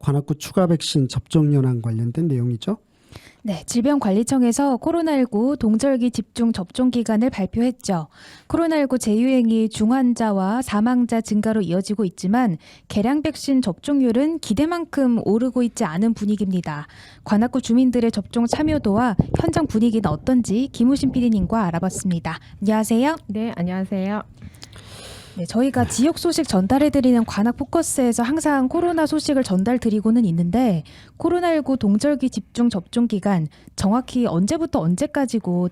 관악구 추가 백신 접종 현황 관련된 내용이죠. 네, 질병관리청에서 코로나19 동절기 집중 접종 기간을 발표했죠. 코로나19 재유행이 중환자와 사망자 증가로 이어지고 있지만 개량 백신 접종률은 기대만큼 오르고 있지 않은 분위기입니다. 관악구 주민들의 접종 참여도와 현장 분위기는 어떤지 김우신 PD님과 알아봤습니다. 안녕하세요. 네, 안녕하세요. 네, 저희가 지역 소식 전달해드리는 관악 포커스에서 항상 코로나 소식을 전달드리고는 있는데 코로나19 동절기 집중 접종 기간 정확히 언제부터 언제까지고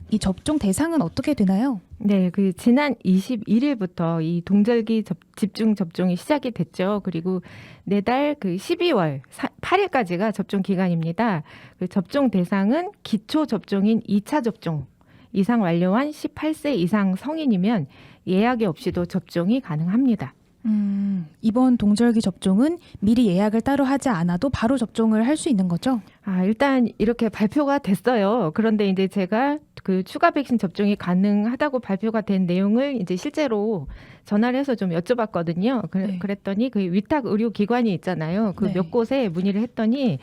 이 접종 대상은 어떻게 되나요? 네, 지난 21일부터 이 동절기 집중 접종이 시작이 됐죠. 그리고 내달 12월 8일까지가 접종 기간입니다. 접종 대상은 기초 접종인 2차 접종 이상 완료한 18세 이상 성인이면 예약이 없이도 접종이 가능합니다. 이번 동절기 접종은 미리 예약을 따로 하지 않아도 바로 접종을 할 수 있는 거죠? 일단 이렇게 발표가 됐어요. 그런데 이제 제가 추가 백신 접종이 가능하다고 발표가 된 내용을 이제 실제로 전화를 해서 좀 여쭤봤거든요. 네. 그랬더니 위탁 의료 기관이 있잖아요. 네. 몇 곳에 문의를 했더니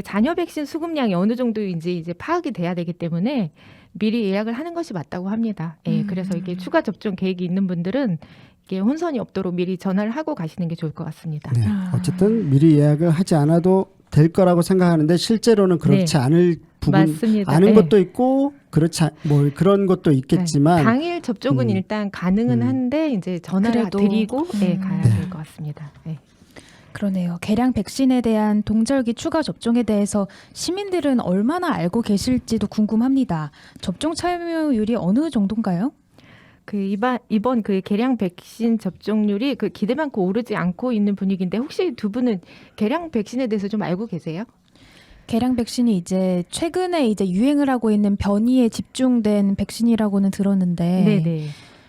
자녀 백신 수급량이 어느 정도인지 이제 파악이 돼야 되기 때문에 미리 예약을 하는 것이 맞다고 합니다. 예, 그래서 이게 추가 접종 계획이 있는 분들은 이게 혼선이 없도록 미리 전화를 하고 가시는 게 좋을 것 같습니다. 네, 어쨌든 미리 예약을 하지 않아도 될 거라고 생각하는데 실제로는 그렇지 않을 부분, 맞습니다. 아는 네. 것도 있고 그런 것도 있겠지만 당일 접종은 일단 가능은 한데 이제 전화를 그래도, 드리고 가야 될 것 같습니다. 네. 그러네요. 개량 백신에 대한 동절기 추가 접종에 대해서 시민들은 얼마나 알고 계실지도 궁금합니다. 접종 참여율이 어느 정도인가요? 이번 개량 백신 접종률이 기대만큼 오르지 않고 있는 분위기인데 혹시 두 분은 개량 백신에 대해서 좀 알고 계세요? 개량 백신이 이제 최근에 이제 유행을 하고 있는 변이에 집중된 백신이라고는 들었는데 네네.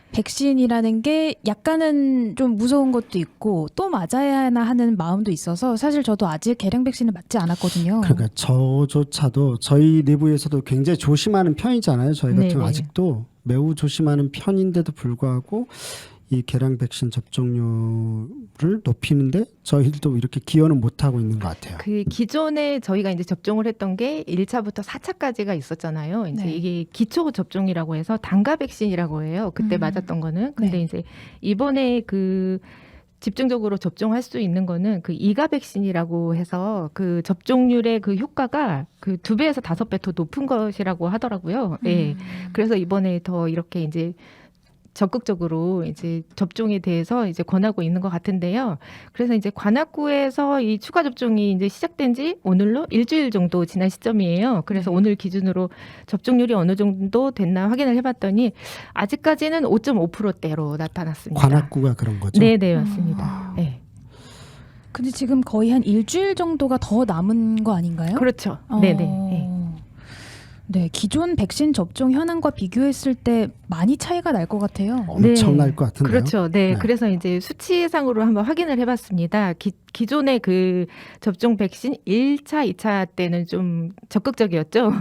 백신이라는 게 약간은 좀 무서운 것도 있고 또 맞아야 하나 하는 마음도 있어서 사실 저도 아직 개량 백신을 맞지 않았거든요. 그러니까 저조차도 저희 내부에서도 굉장히 조심하는 편이잖아요. 저희 같은 네네. 아직도 매우 조심하는 편인데도 불구하고 이 개량 백신 접종률을 높이는데 저희도 이렇게 기여는 못하고 있는 것 같아요. 기존에 저희가 이제 접종을 했던 게 1차부터 4차까지가 있었잖아요. 이제 네. 이게 기초 접종이라고 해서 단가 백신이라고 해요. 그때 맞았던 거는. 근데 네. 이제 이번에 집중적으로 접종할 수 있는 거는 2가 백신이라고 해서 접종률의 효과가 2배에서 5배 더 높은 것이라고 하더라고요. 예. 그래서 이번에 더 이렇게 이제 적극적으로 이제 접종에 대해서 이제 권하고 있는 것 같은데요. 그래서 이제 관악구에서 이 추가 접종이 이제 시작된 지 오늘로 일주일 정도 지난 시점이에요. 그래서 오늘 기준으로 접종률이 어느 정도 됐나 확인을 해봤더니 아직까지는 5.5%대로 나타났습니다. 관악구가 그런 거죠. 네, 맞습니다. 네. 근데 지금 거의 한 일주일 정도가 더 남은 거 아닌가요? 그렇죠. 네네. 네, 기존 백신 접종 현황과 비교했을 때 많이 차이가 날 것 같아요. 엄청날 것 같은데요. 그렇죠. 네. 네. 그래서 이제 수치상으로 한번 확인을 해봤습니다. 기존의 접종 백신 1차, 2차 때는 좀 적극적이었죠.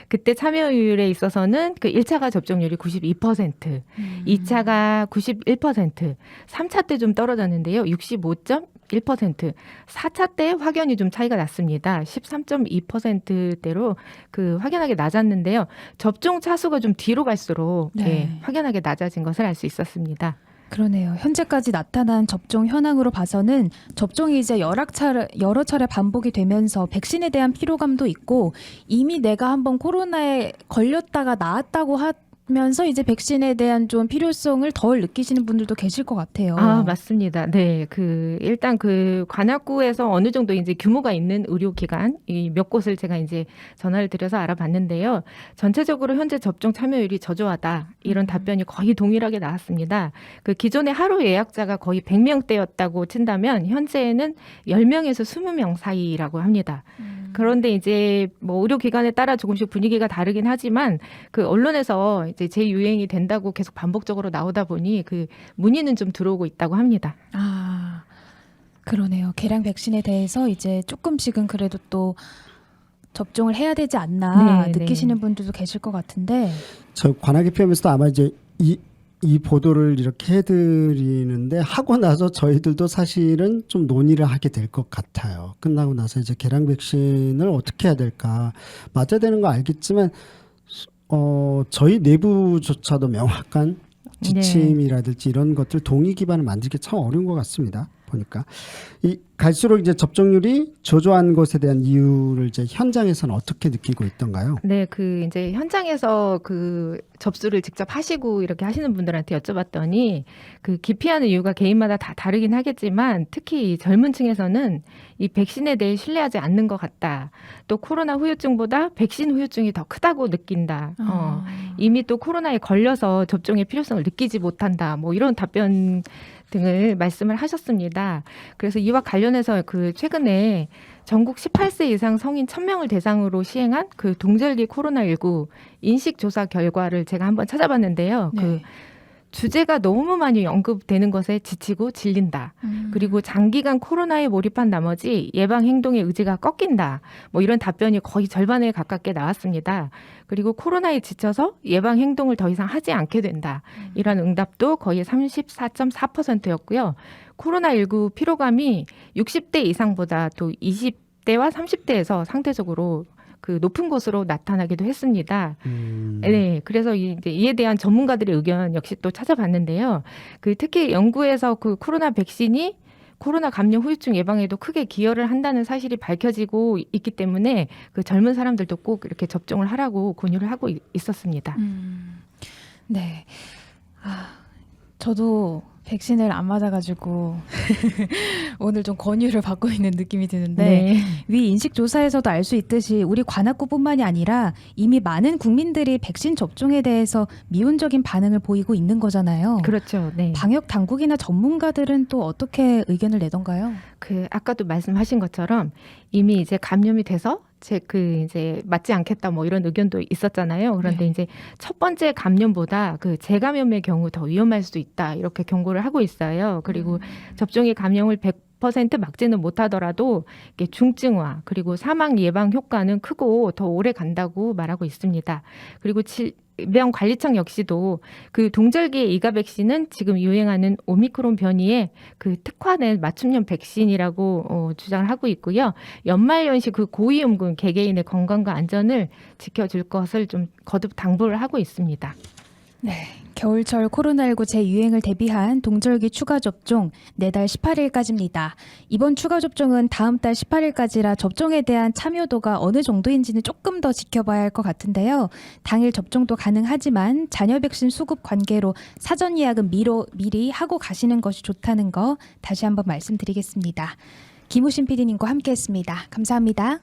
그때 참여율에 있어서는 1차가 접종률이 92%, 2차가 91%, 3차 때 좀 떨어졌는데요. 65.1%, 4차 때 확연히 좀 차이가 났습니다. 13.2%대로 확연하게 낮았는데요. 접종 차수가 좀 뒤로 갈수록 확연하게 낮아진 것을 알 수 있었습니다. 그러네요. 현재까지 나타난 접종 현황으로 봐서는 접종이 이제 여러 차례 반복이 되면서 백신에 대한 피로감도 있고 이미 내가 한번 코로나에 걸렸다가 나았다고 하면서 이제 백신에 대한 좀 필요성을 덜 느끼시는 분들도 계실 것 같아요. 맞습니다. 네. 일단 관악구에서 어느 정도 이제 규모가 있는 의료기관 몇 곳을 제가 이제 전화를 드려서 알아봤는데요. 전체적으로 현재 접종 참여율이 저조하다. 이런 답변이 거의 동일하게 나왔습니다. 기존의 하루 예약자가 거의 100명대였다고 친다면 현재는 10명에서 20명 사이라고 합니다. 그런데 이제 의료기관에 따라 조금씩 분위기가 다르긴 하지만 언론에서 이제 재유행이 된다고 계속 반복적으로 나오다 보니 문의는 좀 들어오고 있다고 합니다. 그러네요. 개량 백신에 대해서 이제 조금씩은 그래도 또 접종을 해야 되지 않나 느끼시는 분들도 계실 것 같은데 저 관악의 PM에서도 아마 이제 이 보도를 이렇게 해드리는데 하고 나서 저희들도 사실은 좀 논의를 하게 될 것 같아요. 끝나고 나서 이제 계량 백신을 어떻게 해야 될까. 맞아야 되는 거 알겠지만 저희 내부조차도 명확한 지침이라든지 이런 것들 동의 기반을 만들기 참 어려운 것 같습니다. 보니까 갈수록 이제 접종률이 저조한 것에 대한 이유를 이제 현장에서는 어떻게 느끼고 있던가요? 네, 그 이제 현장에서 그 접수를 직접 하시고 이렇게 하시는 분들한테 여쭤봤더니 그 기피하는 이유가 개인마다 다 다르긴 하겠지만 특히 이 젊은 층에서는 이 백신에 대해 신뢰하지 않는 것 같다. 또 코로나 후유증보다 백신 후유증이 더 크다고 느낀다. 이미 또 코로나에 걸려서 접종의 필요성을 느끼지 못한다. 뭐 이런 답변 등을 말씀을 하셨습니다. 그래서 이와 관련해서 그 최근에 전국 18세 이상 성인 1000명을 대상으로 시행한 그 동절기 코로나19 인식조사 결과를 제가 한번 찾아봤는데요. 네. 그 주제가 너무 많이 언급되는 것에 지치고 질린다. 그리고 장기간 코로나에 몰입한 나머지 예방 행동의 의지가 꺾인다. 뭐 이런 답변이 거의 절반에 가깝게 나왔습니다. 그리고 코로나에 지쳐서 예방 행동을 더 이상 하지 않게 된다. 이런 응답도 거의 34.4%였고요. 코로나19 피로감이 60대 이상보다 또 20대와 30대에서 상대적으로 그 높은 것으로 나타나기도 했습니다. 네, 그래서 이제 이에 대한 전문가들의 의견 역시 또 찾아봤는데요. 그 특히 연구에서 그 코로나 백신이 코로나 감염 후유증 예방에도 크게 기여를 한다는 사실이 밝혀지고 있기 때문에 그 젊은 사람들도 꼭 이렇게 접종을 하라고 권유를 하고 있었습니다. 네. 저도 백신을 안 맞아가지고 오늘 좀 권유를 받고 있는 느낌이 드는데 네. 위 인식조사에서도 알 수 있듯이 우리 관악구뿐만이 아니라 이미 많은 국민들이 백신 접종에 대해서 미온적인 반응을 보이고 있는 거잖아요. 그렇죠. 네. 방역 당국이나 전문가들은 또 어떻게 의견을 내던가요? 그 아까도 말씀하신 것처럼 이미 이제 감염이 돼서 이제 맞지 않겠다 뭐 이런 의견도 있었잖아요. 그런데 이제 첫 번째 감염보다 그 재감염의 경우 더 위험할 수도 있다 이렇게 경고를 하고 있어요. 그리고 접종이 감염을 100% 막지는 못하더라도 이게 중증화 그리고 사망 예방 효과는 크고 더 오래 간다고 말하고 있습니다. 그리고 질병관리청 역시도 그 동절기의 이가 백신은 지금 유행하는 오미크론 변이에 그 특화된 맞춤형 백신이라고 주장을 하고 있고요. 연말연시 그 고위험군 개개인의 건강과 안전을 지켜줄 것을 좀 거듭 당부를 하고 있습니다. 네. 겨울철 코로나19 재유행을 대비한 동절기 추가 접종 내달 18일까지입니다. 이번 추가 접종은 다음 달 18일까지라 접종에 대한 참여도가 어느 정도인지는 조금 더 지켜봐야 할 것 같은데요. 당일 접종도 가능하지만 잔여 백신 수급 관계로 사전 예약은 미리 하고 가시는 것이 좋다는 거 다시 한번 말씀드리겠습니다. 김우신 PD님과 함께했습니다. 감사합니다.